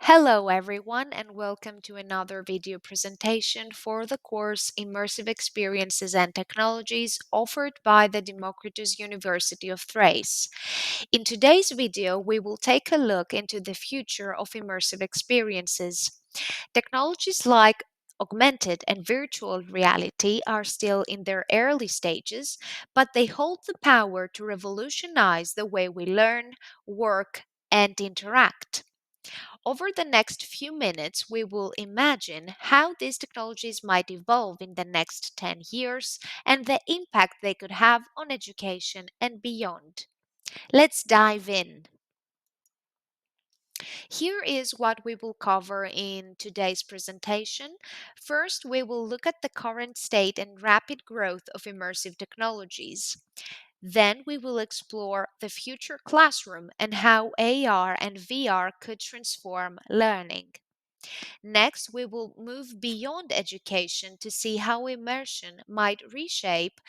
Hello everyone and welcome to another video presentation for the course Immersive Experiences and Technologies offered by the Democritus University of Thrace. In today's video, we will take a look into the future of immersive experiences. Technologies like augmented and virtual reality are still in their early stages, but they hold the power to revolutionize the way we learn, work, and interact. Over the next few minutes, we will imagine how these technologies might evolve in the next 10 years and the impact they could have on education and beyond. Let's dive in. Here is what we will cover in today's presentation. First, we will look at the current state and rapid growth of immersive technologies. Then we will explore the future classroom and how AR and VR could transform learning. Next, we will move beyond education to see how immersion might reshape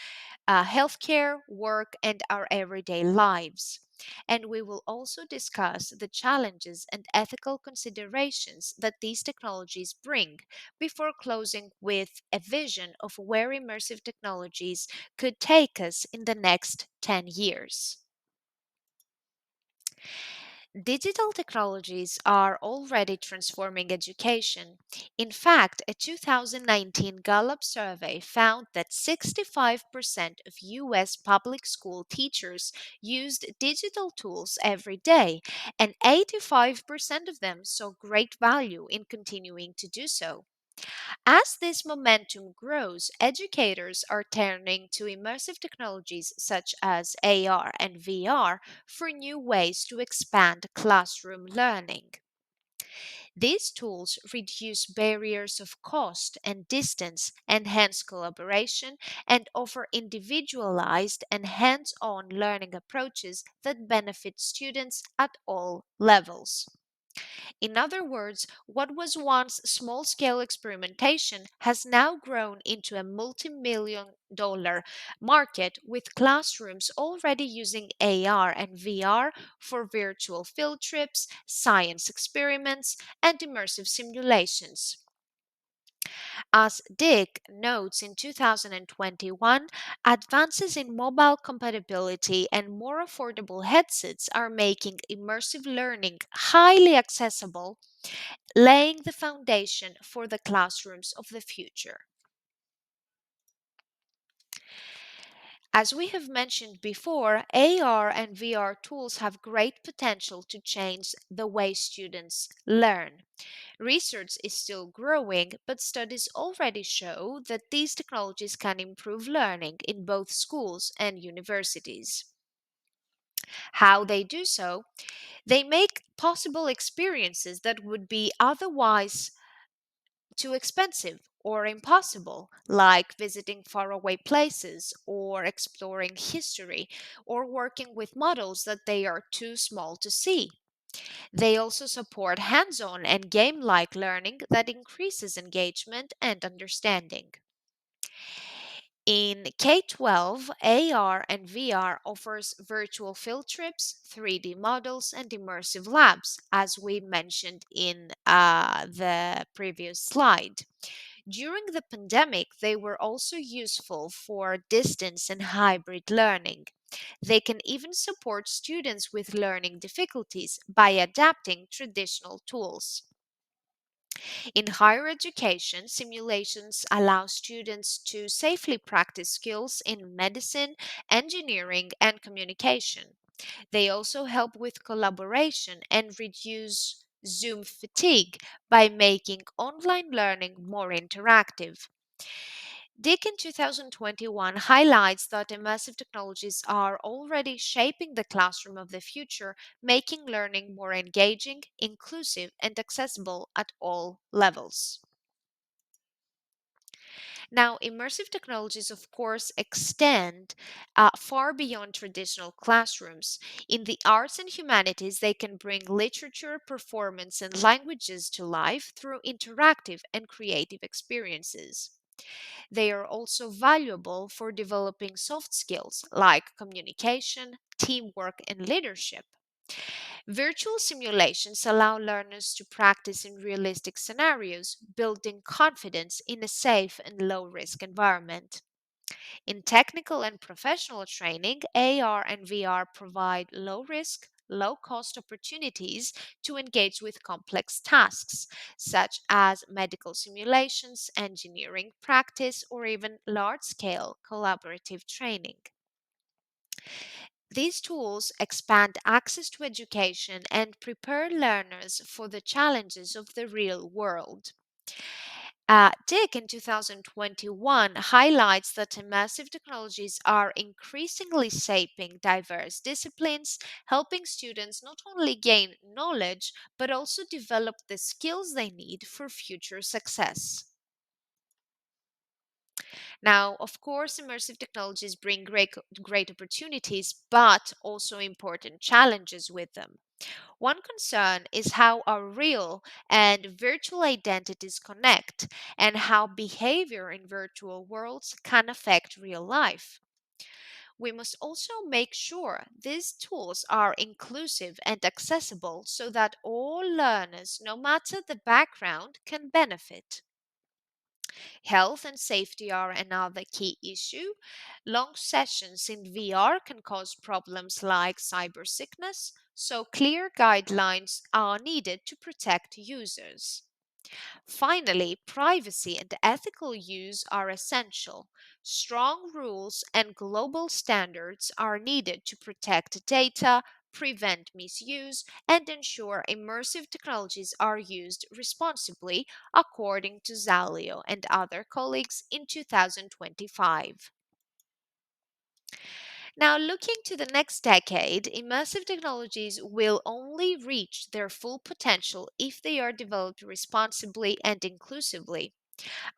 healthcare, work, and our everyday lives. And we will also discuss the challenges and ethical considerations that these technologies bring before closing with a vision of where immersive technologies could take us in the next 10 years. Digital technologies are already transforming education. In fact, a 2019 Gallup survey found that 65% of US public school teachers used digital tools every day, and 85% of them saw great value in continuing to do so. As this momentum grows, educators are turning to immersive technologies such as AR and VR for new ways to expand classroom learning. These tools reduce barriers of cost and distance, enhance collaboration, and offer individualized and hands on learning approaches that benefit students at all levels. In other words, what was once small scale experimentation has now grown into a multi-million-dollar market with classrooms already using AR and VR for virtual field trips, science experiments, and immersive simulations. As Dick notes in 2021, advances in mobile compatibility and more affordable headsets are making immersive learning highly accessible, laying the foundation for the classrooms of the future. As we have mentioned before, AR and VR tools have great potential to change the way students learn. Research is still growing, but studies already show that these technologies can improve learning in both schools and universities. How they do so? They make possible experiences that would be otherwise too expensive or impossible, like visiting faraway places or exploring history or working with models that they are too small to see. They also support hands on and game like learning that increases engagement and understanding. In K 12, AR and VR offers virtual field trips, 3D models, and immersive labs, as we mentioned in the previous slide. During the pandemic, they were also useful for distance and hybrid learning. They can even support students with learning difficulties by adapting traditional tools. In higher education, simulations allow students to safely practice skills in medicine, engineering, and communication. They also help with collaboration and reduce Zoom fatigue by making online learning more interactive. Dick in 2021 highlights that immersive technologies are already shaping the classroom of the future, making learning more engaging, inclusive, and accessible at all levels. Now, immersive technologies, of course, extend far beyond traditional classrooms. In the arts and humanities, they can bring literature, performance, and languages to life through interactive and creative experiences. They are also valuable for developing soft skills like communication, teamwork, and leadership. Virtual simulations allow learners to practice in realistic scenarios, building confidence in a safe and low risk environment. In technical and professional training, AR and VR provide low risk, low cost opportunities to engage with complex tasks, such as medical simulations, engineering practice, or even large scale collaborative training. These tools expand access to education and prepare learners for the challenges of the real world. Dick in 2021 highlights that immersive technologies are increasingly shaping diverse disciplines, helping students not only gain knowledge but also develop the skills they need for future success. Now, of course, immersive technologies bring great opportunities, but also important challenges with them. One concern is how our real and virtual identities connect and how behavior in virtual worlds can affect real life. We must also make sure these tools are inclusive and accessible so that all learners, no matter the background, can benefit. Health and safety are another key issue. Long sessions in VR can cause problems like cyber sickness, so clear guidelines are needed to protect users. Finally, privacy and ethical use are essential. Strong rules and global standards are needed to protect data, prevent misuse, and ensure immersive technologies are used responsibly, according to Zalio and other colleagues in 2025. Now, looking to the next decade, immersive technologies will only reach their full potential if they are developed responsibly and inclusively.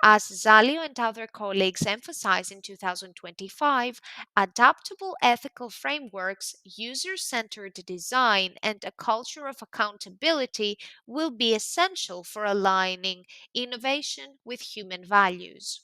As Zalio and other colleagues emphasize in 2025, adaptable ethical frameworks, user centered design, and a culture of accountability will be essential for aligning innovation with human values.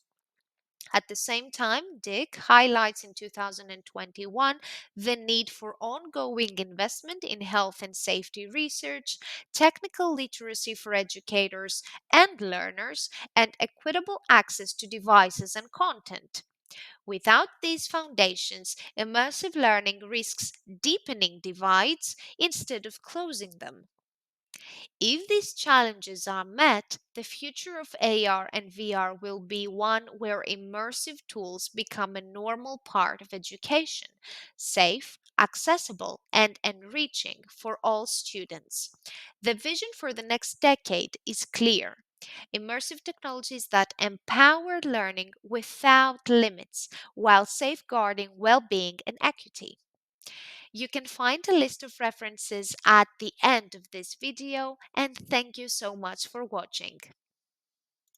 At the same time, Dick highlights in 2021 the need for ongoing investment in health and safety research, technical literacy for educators and learners, and equitable access to devices and content. Without these foundations, immersive learning risks deepening divides instead of closing them. If these challenges are met, the future of AR and VR will be one where immersive tools become a normal part of education, safe, accessible, and enriching for all students. The vision for the next decade is clear. Immersive technologies that empower learning without limits while safeguarding well being and equity. You can find a list of references at the end of this video, and thank you so much for watching.